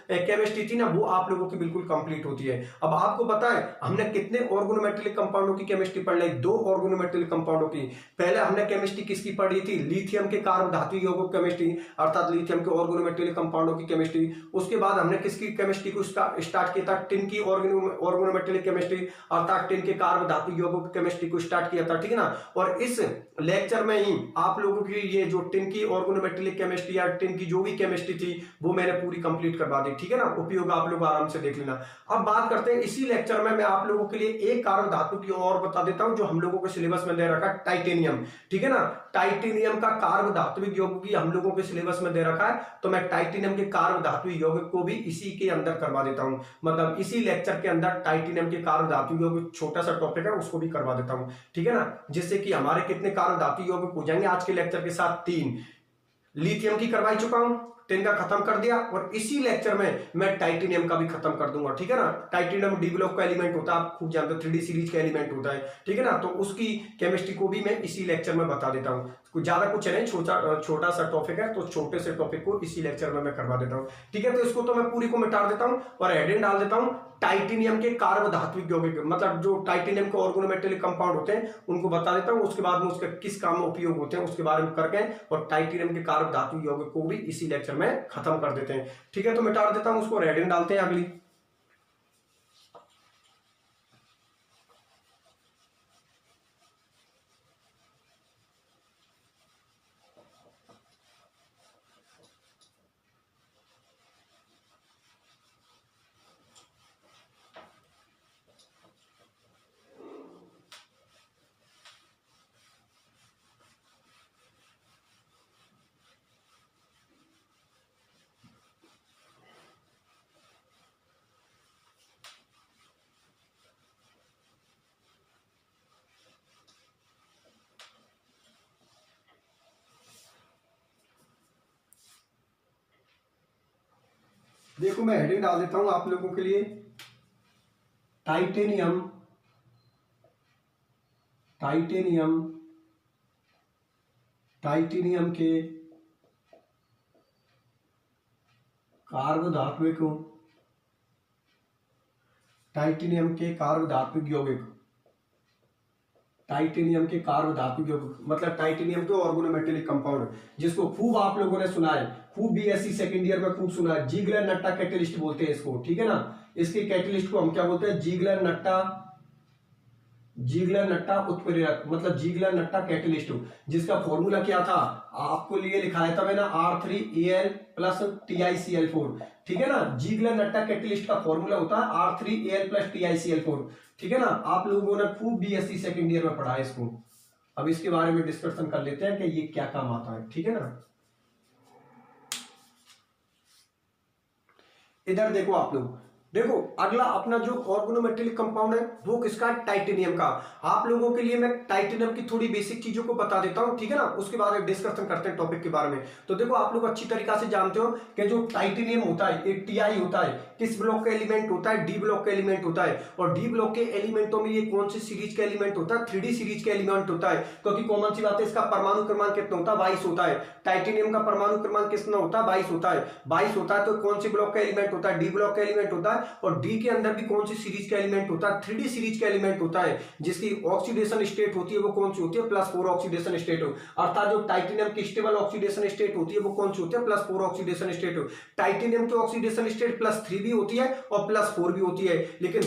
S1: केमिस्ट्री थी ना, वो आप लोगों की बिल्कुल कंप्लीट होती है। अब आपको पता है हमने कितने ऑर्गेनोमेटेलिक कंपाउंडों की केमिस्ट्री पढ़ ली? 2 ऑर्गेनोमेटेलिक कंपाउंडों की। पहले हमने केमिस्ट्री किसकी पढ़ी थी? लिथियम के कार्ब धातु यौगिक केमिस्ट्री, अर्थात लिथियम के ऑर्गेनोमेटेलिक कंपाउंडों की केमिस्ट्री। उसके बाद हमने किसकी केमिस्ट्री को स्टार्ट किया था? टिन की ऑर्गेनोमेटेलिक केमिस्ट्री, अर्थात टिन के कार्ब धातु यौगिक केमिस्ट्री को स्टार्ट किया था, ठीक है ना। और इस लेक्चर में ही आप लोगों की ये जो टिन की ऑर्गेनोमेटेलिक केमिस्ट्री या टिन की जो भी केमिस्ट्री थी वो मैंने पूरी कंप्लीट करवा दी, ठीक है ना। उपयोग आप लोग आराम से देख लेना। अब बात करते हैं, इसी लेक्चर में मैं आप लोगों के लिए एक कार्ब धातु की और बता देता हूं जो हम लोगों के सिलेबस में दे रखा है, टाइटेनियम, ठीक है ना। टाइटेनियम का कार्ब धात्विक यौगिक हम लोगों के सिलेबस में दे रखा है, तो मैं टाइटेनियम के कार्ब धात्विक यौगिक को भी इसी के अंदर करवा देता हूं। मतलब इसी लेक्चर के अंदर टाइटेनियम के कार्ब धातु यौगिक छोटा सा टॉपिक है, उसको भी करवा देता हूं, ठीक है ना। जिससे कि हमारे कितने कार्ब धातु यौगिक हो जाएंगे आज के लेक्चर के साथ? 3। लिथियम की करवाई चुका हूं, टिन का खत्म कर दिया, और इसी लेक्चर में मैं टाइटेनियम का भी खत्म कर दूंगा, ठीक है ना। टाइटेनियम डी ब्लॉक का एलिमेंट होता है, आप खूब जानते हो, 3D सीरीज का एलिमेंट होता है, ठीक है ना। तो उसकी केमिस्ट्री को भी मैं इसी लेक्चर में बता देता हूं। ज्यादा कुछ नहीं, छोटा सा टॉपिक है, तो छोटे से टॉपिक को इसी लेक्चर में मैं करवा देता हूं, ठीक है। तो इसको तो मैं पूरी को मिटा देता हूं और हेडिंग डाल देता हूं टाइटेनियम के कार्ब धात्विक यौगिक, मतलब जो टाइटेनियम के ऑर्गेनोमेटेलिक कंपाउंड होते हैं उनको बता देता हूं। उसके बाद में उसके किस काम में उपयोग होते हैं उसके बारे में करके, और टाइटेनियम के कार्ब धातु यौगिक को भी इसी लेक्चर में खत्म कर देते हैं, ठीक है। तो मिटा देता हूं उसको, हेडिंग डालते हैं अगली। देखो मैं हेडिंग डाल देता हूं आप लोगों के लिए, टाइटेनियम टाइटेनियम टाइटेनियम के कार्ब धात्विक टाइटेनियम के कार्ब धात्विक यौगिक, टाइटेनियम के कार्ब धातु यौगिक मतलब टाइटेनियम के ऑर्गेनोमेटेलिक कंपाउंड, जिसको खूब आप लोगों ने सुना है, खूब बीएससी सेकंड ईयर में खूब सुना है, जीगलर नट्टा कैटेलिस्ट बोलते हैं इसको, ठीक है ना। इसके कैटेलिस्ट को हम क्या बोलते हैं? जीगलर नट्टा जीगलर नट्टा उत्प्रेरक मतलब जीगलर नट्टा कैटेलिस्ट, जिसका फॉर्मूला क्या था आपको लिए लिखाया था मैंने R3Al प्लस TiCl4। ठीक है ना, जीगलर नट्टा कैटेलिस्ट का फॉर्मूला होता है R3Al प्लस TiCl4। ठीक है ना, आप लोगों ने खूब BSc सेकेंड ईयर में पढ़ा है इसको। अब इसके बारे में डिस्कशन कर लेते हैं कि ये क्या काम आता है। ठीक है ना, इधर देखो आप लोग, देखो अगला अपना जो ऑर्गेनोमेटेलिक कंपाउंड है वो किसका, टाइटेनियम का। आप लोगों के लिए मैं टाइटेनियम की थोड़ी बेसिक चीजों को बता देता हूं। ठीक है ना, उसके बाद डिस्कशन करते हैं टॉपिक के बारे में। तो देखो आप लोग अच्छी तरीका से जानते हो कि जो टाइटेनियम होता है एक Ti होता है, किस ब्लॉक का एलिमेंट होता है, डी ब्लॉक का एलिमेंट होता है। और डी ब्लॉक के एलिमेंटों में ये कौन सी सीरीज का एलिमेंट होता है, 3D सीरीज का एलिमेंट होता है। क्योंकि कॉमन सी बात है, इसका परमाणु क्रमांक कितना होता है, 22 होता है। टाइटेनियम का परमाणु क्रमांक कितना होता है, 22 होता है। 22 होता है तो कौन सी ब्लॉक का एलिमेंट होता है, डी ब्लॉक का एलिमेंट होता है। और डी के अंदर भी कौन सी सीरीज का एलिमेंट होता है, 3D सीरीज का एलिमेंट होता है, जिसकी ऑक्सीडेशन स्टेट होती है वो कौन सी होती है, +4 ऑक्सीडेशन स्टेट। अर्थात जो टाइटेनियम की स्टेबल ऑक्सीडेशन स्टेट होती है वो कौन सी होती है, +4 ऑक्सीडेशन स्टेट। टाइटेनियम की ऑक्सीडेशन स्टेट +3 भी होती है और +4 भी होती है। लेकिन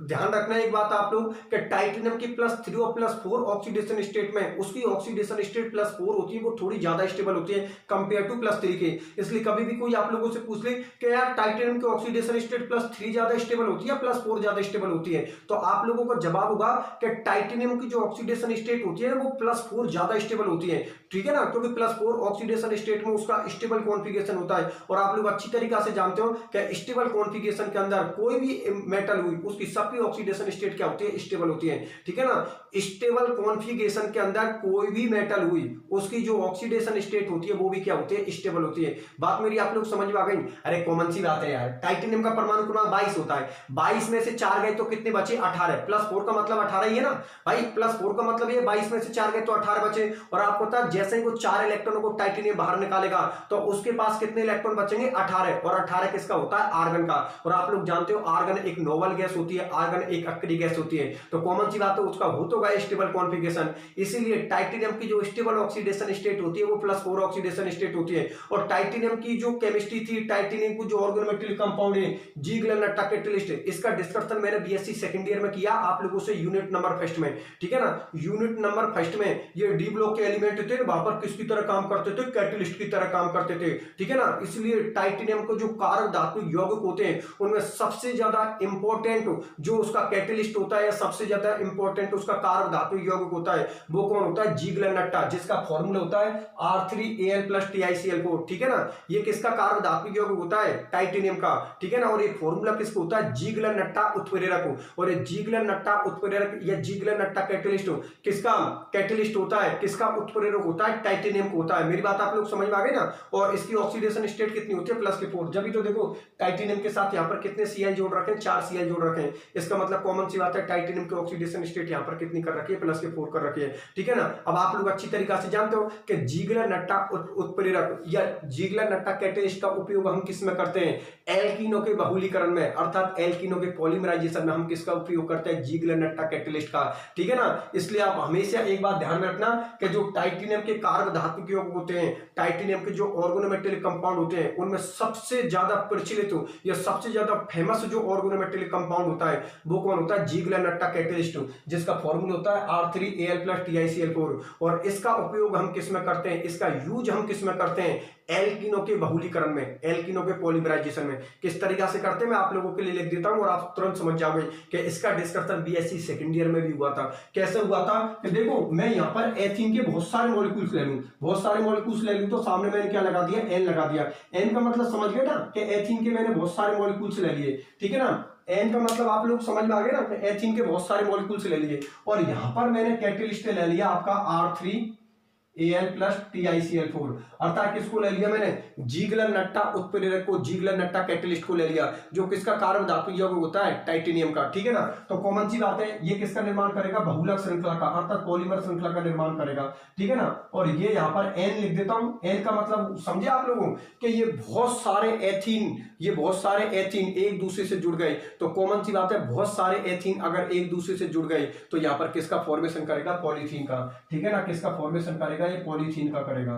S1: ध्यान रखना एक बात आप लोग कि टाइटेनियम की +3 और +4 ऑक्सीडेशन स्टेट में उसकी ऑक्सीडेशन स्टेट +4 होती है, वो थोड़ी ज्यादा स्टेबल होती है कंपेयर टू +3 के। इसलिए कभी भी कोई आप लोगों से पूछ ले कि यार टाइटेनियम की ऑक्सीडेशन स्टेट +3 ज्यादा स्टेबल होती है, +4 ज्यादा स्टेबल होती है, तो आप लोगों को जवाब होगा कि टाइटेनियम की जो ऑक्सीडेशन स्टेट होती है वो +4 ज्यादा स्टेबल होती है। ठीक है ना, क्योंकि +4 ऑक्सीडेशन स्टेट में उसका स्टेबल कॉन्फ़िगरेशन होता है। और आप लोग अच्छी तरीका से जानते हो कि स्टेबल कॉन्फ़िगरेशन के अंदर कोई भी मेटल हुई उसकी सबकी ऑक्सीडेशन स्टेट क्या होती है, स्टेबल होती है। ठीक है ना, स्टेबल कॉन्फ़िगरेशन के अंदर कोई भी मेटल हुई उसकी जो ऑक्सीडेशन स्टेट होती है वो भी क्या होती है, स्टेबल होती है। बात मेरी आप लोग समझ में आ गई। अरे कॉमन सी बात है यार, टाइटेनियम का परमाणु क्रमांक 22 होता है, 22 में से 4 गए तो कितने बचे, 18। +4 का मतलब 18 ही है ना भाई, +4 का मतलब ये 22 में से 4 गए तो 18 बचे। और आपको पता है जैसे ही वो 4 इलेक्ट्रॉनों को टाइटेनियम बाहर निकालेगा तो उसके पास कितने इलेक्ट्रॉन बचेंगे, 18। और 18 किसका होता है, आर्गन का। और आप लोग जानते हो आर्गन एक नोबल गैस होती है, आर्गन एक अक्रिय गैस होती है। तो कॉमन सी बात है उसका हो तो गया स्टेबल कॉन्फ़िगरेशन। इसीलिए टाइटेनियम की जो स्टेबल ऑक्सीडेशन स्टेट होती है वो +4 ऑक्सीडेशन स्टेट होती है। और टाइटेनियम की जो केमिस्ट्री थी, टाइटेनियम को जो ऑर्गेनोमेटेलिक कंपाउंड है जीगलर नट्टा कैटेलिस्ट, इसका डिस्कशन मैंने BSc सेकंड ईयर में किया आप लोगों से यूनिट नंबर फर्स्ट में। ठीक है ना, यूनिट नंबर फर्स्ट में ये डी ब्लॉक के एलिमेंट थे, वहां पर किसकी तरह काम करते थे, कैटेलिस्ट की तरह काम करते थे। ठीक है ना, इसलिए टाइटेनियम को जो कारक धातु यौगिक होते हैं उनमें सबसे ज्यादा इंपॉर्टेंट जो उसका कैटेलिस्ट होता है, सबसे ज्यादा इंपॉर्टेंट उसका कारक धातु यौगिक होता है वो कौन होता है, जीगलर नट्टा, जिसका फॉर्मूला होता है R3Al प्लस TiCl4। ठीक है ना, ये किसका कारक धातु यौगिक होता है, टाइटेनियम का। ठीक है ना, और ये फॉर्मूला किसको होता है, जीगलर नट्टा उत्प्रेरक। और ये जीगलर नट्टा उत्प्रेरक या जीगलर नट्टा कैटेलिस्ट किसका कैटेलिस्ट होता है, किसका उत्प्रेरक होता है, टाइटेनियम को होता है। मेरी बात आप लोग समझ में आ गई ना। और इसकी ऑक्सीडेशन स्टेट कितनी होती है, +4। जब भी तो देखो टाइटेनियम के साथ यहाँ पर कितने Cl जोड़ रखे हैं, 4 Cl जोड़ रखे हैं। इसका मतलब कॉमन सी बात है टाइटेनियम की ऑक्सीडेशन स्टेट यहाँ पर कितनी कर रखी है, +4 कर रखी है। ठीक है ना, अब आप लोग अच्छी तरीका से जानते हो कि जीगलर नट्टा उत्प्रेरक या जीगलर नट्टा कैटेलिस्ट का उपयोग हम किस में करते हैं, एल्कीनों के बहुलीकरण में, अर्थात एल्कीनों के पॉलीमराइजेशन में हम किसका उपयोग करते हैं, जीगलर नट्टा कैटेलिस्ट का। ठीक है ना, इसलिए आप हमेशा एक बात ध्यान में रखना कि जो टाइटेनियम के कारक धातु के यौगिक होते हैं, टाइटेनियम के जो ऑर्गेनोमेटेलिक कंपाउंड होते हैं उनमें सबसे ज्यादा प्रचलित या सबसे ज्यादा फेमस जो ऑर्गेनोमेटेलिक कंपाउंड होता है वो कौन होता है, जीगलर नट्टा कैटेलिस्ट, जिसका फॉर्मूला होता है R3Al प्लस TiCl4। और इसका उपयोग हम किस में करते हैं, इसका यूज हम किस में करते हैं, एल्कीनों के बहुलीकरण में, एल्कीनों के पॉलीमराइजेशन में। किस तरीका से करते हैं मैं आप लोगों के लिए लिख देता हूं और आप तुरंत समझ जाओगे कि इसका डिस्कशन BSc सेकंड ईयर में भी हुआ था। कैसे हुआ था कि देखो मैं यहां पर एथीन के बहुत सारे मॉलिक्यूल्स ले लूं, बहुत सारे मॉलिक्यूल्स ले लूं तो सामने मैंने क्या लगा दिया, N लगा दिया। N का मतलब समझ गए ना कि एथीन के मैंने बहुत सारे मॉलिक्यूल्स ले लिए। ठीक है ना, N का मतलब आप लोग समझ में आ गए ना, एथीन के बहुत सारे मॉलिक्यूल्स ले लिए। और यहां पर मैंने कैटेलिस्ट ले लिया आपका R3Al प्लस TiCl4, अर्थात किसको ले लिया मैंने, जीगलर नट्टा उत्प्रेरक को, जीगलर नट्टा कैटेलिस्ट को ले लिया, जो किसका कारक धातु यौगिक होता है, टाइटेनियम का। ठीक है ना, तो कॉमन सी बात है ये किसका निर्माण करेगा, बहुलक श्रृंखला का, अर्थात पॉलीमर श्रृंखला का निर्माण करेगा। ठीक है ना, और ये यहाँ पर N लिख देता हूं। N का मतलब समझे आप लोगों कि ये बहुत सारे एथीन, ये बहुत सारे एथीन एक दूसरे से जुड़ गए। तो कॉमन सी बात है बहुत सारे एथीन अगर एक दूसरे से जुड़ गए तो यहाँ पर किसका फॉर्मेशन करेगा, पॉलीथीन का। ठीक है ना, किसका फॉर्मेशन करेगा, ये पॉलीथीन का करेगा।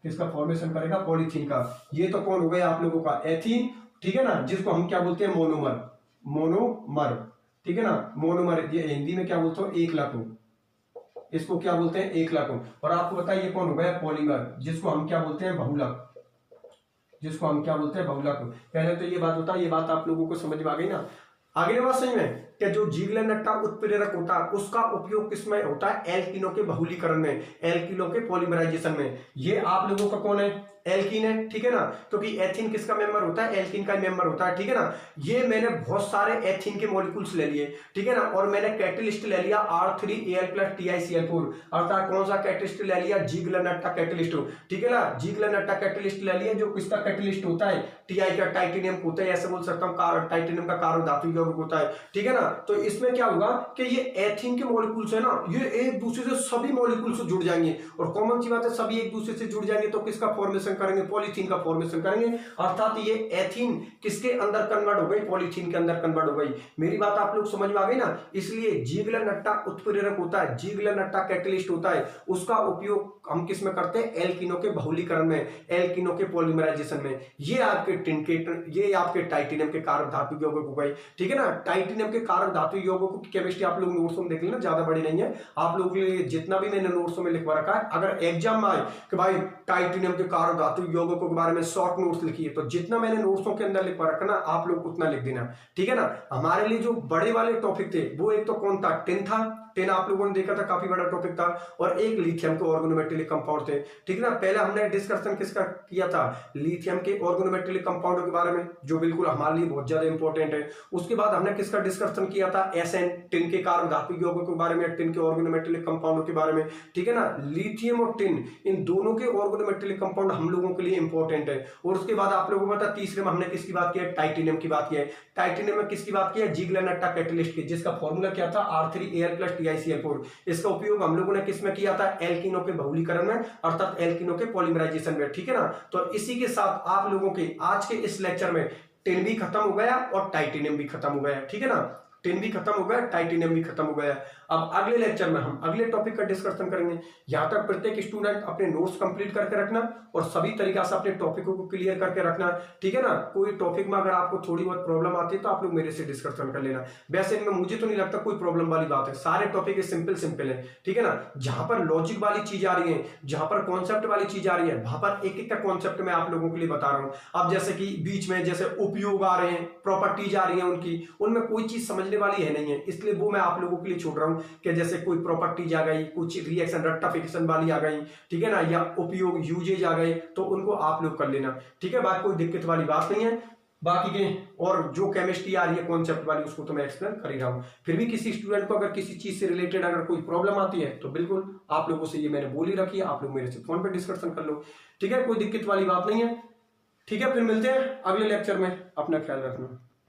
S1: किसका फॉर्मेशन करेगा, पॉलीथीन का। ये तो कौन हो गया आप लोगों का, एथीन। ठीक है ना, जिसको हम क्या बोलते हैं, मोनोमर, मोनोमर। ठीक है ना, मोनोमर, ये हिंदी में क्या बोलते हो, एक लघु, इसको क्या बोलते हैं, एक लघु। और आपको पता है ये कौन हो गया, पॉलीमर, जिसको हम क्या बोलते हैं, बहुलक, जिसको हम क्या बोलते हैं, बहुलक। पहले तो ये बात होता है, ये बात आप लोगों को समझ में आ गई ना। आगे बात सही में कि जो जीगलर नट्टा उत्प्रेरक होता है उसका उपयोग किसमें होता है, एल्किनों के बहुलीकरण में, एल्किनों के पॉलीमराइजेशन में। ये आप लोगों का कौन है, एल्कीन है, ठीक है ना, क्योंकि एथीन किसका मेंबर होता है, एल्कीन का मेंबर होता है, ठीक है ना। ये मैंने बहुत सारे एथीन के मॉलिक्यूल्स ले लिए, ठीक है ना, और मैंने कैटलिस्ट ले लिया R3Al+ TiCl4, अर्थात कौन सा कैटलिस्ट ले लिया, जीगलर नट्टा कैटलिस्ट, ठीक है ना, जीगलर नट्टा कैटलिस्ट ले लिया, जो किसका कैटलिस्ट होता है, टीआई का, टाइटेनियम होता है, ऐसे बोल सकता हूँ, टाइटेनियम का कार्बन धातु यौगिक होता है, ठीक है ना। तो इसमें क्या होगा कि ये एथीन के मॉलिक्यूल्स है ना, ये एक दूसरे से सभी मॉलिक्यूल्स से जुड़ जाएंगे, और कॉमन सी बात है, सभी एक दूसरे से जुड़ जाएंगे तो किसका फॉर्मेशन करेंगे, पॉलीथीन का फॉर्मेशन करेंगे, अर्थात ये एथीन किसके अंदर कन्वर्ट हो गई, पॉलीथीन के अंदर कन्वर्ट हो गई। मेरी बात आप लोग समझ में आ गई ना। इसलिए जीगलर नट्टा उत्प्रेरक होता है, जीगलर नट्टा कैटलिस्ट होता है, उसका उपयोग हम किस में करते हैं, एल्किनों के बहुलीकरण में, एल्किनों के पॉलीमराइजेशन में। ये आपके टिनकेट, ये आपके टाइटेनियम के कारक धातु यौगिक हो गए, ठीक है ना। टाइटेनियम के कारक धातु यौगिकों की केमिस्ट्री आप लोग नोट्स में देख लेना, ज्यादा बड़ी नहीं है, आप लोगों के लिए जितना भी मैंने नोट्स में लिखवा रखा है। अगर एग्जाम में आए कि भाई टाइटेनियम के कारक धातु यौगिकों के बारे में शॉर्ट नोट्स लिखिए, तो जितना मैंने नोट्सों के अंदर लिखवा रखा ना, आप लोग उतना लिख देना, ठीक है ना। हमारे लिए जो बड़े वाले टॉपिक थे वो एक तो कौन था, टिन था, टिन आप लोगों ने देखा था, काफी बड़ा टॉपिक था, और एक लिथियम के ऑर्गेनोमेटेलिक कंपाउंड थे, ठीक है ना। पहले हमने डिस्कशन किसका किया था, लिथियम के ऑर्गेनोमेटेलिक कंपाउंडों के बारे में, जो बिल्कुल हमारे लिए बहुत ज्यादा इंपॉर्टेंट है। उसके बाद हमने किसका डिस्कशन किया था, एसएन, टिन के कारक धातु यौगिकों के बारे में, टिन के ऑर्गेनोमेटेलिक कंपाउंडों के बारे में, ठीक है ना। लिथियम और टिन, इन दोनों के ऑर्गेनोमेटेलिक कंपाउंड हम लोगों के लिए इंपॉर्टेंट है। और उसके बाद आप लोगों को पता, तीसरे में हमने किसकी बात की है, टाइटेनियम की बात की है। टाइटेनियम में किसकी बात की है, जीगलर नट्टा कैटलिस्ट की, जिसका फॉर्मूला क्या था, R3Al+ TiCl4। इसका उपयोग हम लोगों ने किसमें किया था, एल्किनों के बहुलीकरण में, अर्थात एल्किनों के पॉलीमराइजेशन में, ठीक है ना। तो इसी के साथ आप लोगों के आज के इस लेक्चर में टिन भी खत्म हो गया और टाइटेनियम भी खत्म हो गया, ठीक है ना। टिन भी खत्म हो गया, टाइटेनियम भी खत्म हो गया। अब अगले लेक्चर में हम अगले टॉपिक का डिस्कशन करेंगे। यहां तक प्रत्येक स्टूडेंट अपने नोट्स कंप्लीट करके रखना और सभी तरीका से अपने टॉपिकों को क्लियर करके रखना, ठीक है ना। कोई टॉपिक में अगर आपको थोड़ी बहुत प्रॉब्लम आती है तो आप लोग मेरे से डिस्कशन कर लेना। वैसे इनमें मुझे तो नहीं लगता कोई प्रॉब्लम वाली बात है, सारे टॉपिक सिंपल सिंपल है, ठीक है ना। जहां पर लॉजिक वाली चीज आ रही है, जहां पर कॉन्सेप्ट वाली चीज आ रही है, वहां पर एक एक का कॉन्सेप्ट मैं आप लोगों के लिए बता रहा हूं। अब जैसे कि बीच में जैसे उपयोग आ रहे हैं, प्रॉपर्टीज आ रही है उनकी, उनमें कोई चीज समझने वाली है नहीं है, इसलिए वो मैं आप लोगों के लिए छोड़ रहा हूं कि जैसे कोई प्रॉपर्टीज आ गई, कुछ रिएक्शन रेक्टिफिकेशन वाली आ गई, ठीक है ना, या उपयोग यूजेज आ गए, तो उनको आप लोग कर लेना, ठीक है। बात कोई दिक्कत वाली बात नहीं है। बाकी के और जो केमिस्ट्री आ रही है कॉन्सेप्ट वाली, उसको तो मैं एक्सप्लेन कर ही रहा हूं। फिर भी किसी स्टूडेंट को अगर किसी चीज से रिलेटेड अगर कोई प्रॉब्लम आती है तो बिल्कुल आप लोगों से, ये मैंने बोल ही रखी है, आप लोग मेरे से फोन पे डिस्कशन कर लो, ठीक है, कोई दिक्कत वाली बात नहीं है, ठीक है। फिर मिलते हैं अगले लेक्चर में, अपना ख्याल रखना।